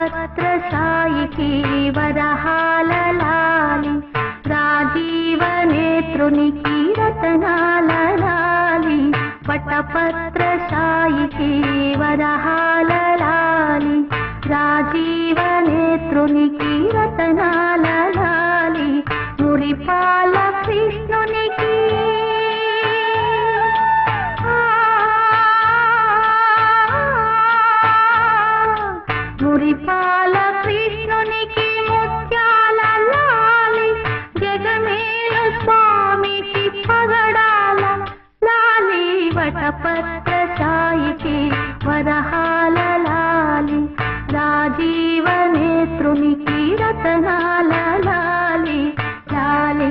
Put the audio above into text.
పత్రసాయికి వరహాల లాలి రాజీవ నేత్రునికి రతనాల లాలి వటపత్రసాయికి వరహాల లాలి రాజీవ నేత్రునికి రతనాల లాలి మురిపాల కృష్ణునికి మురిపాల కృష్ణునికి ముత్యాల లాలి జగమేలు స్వామికి పగడాల లాలి వటపత్రసాయికి వరహాల లాలి రాజీవ నేత్రునికి రతనాల లాలి లాలి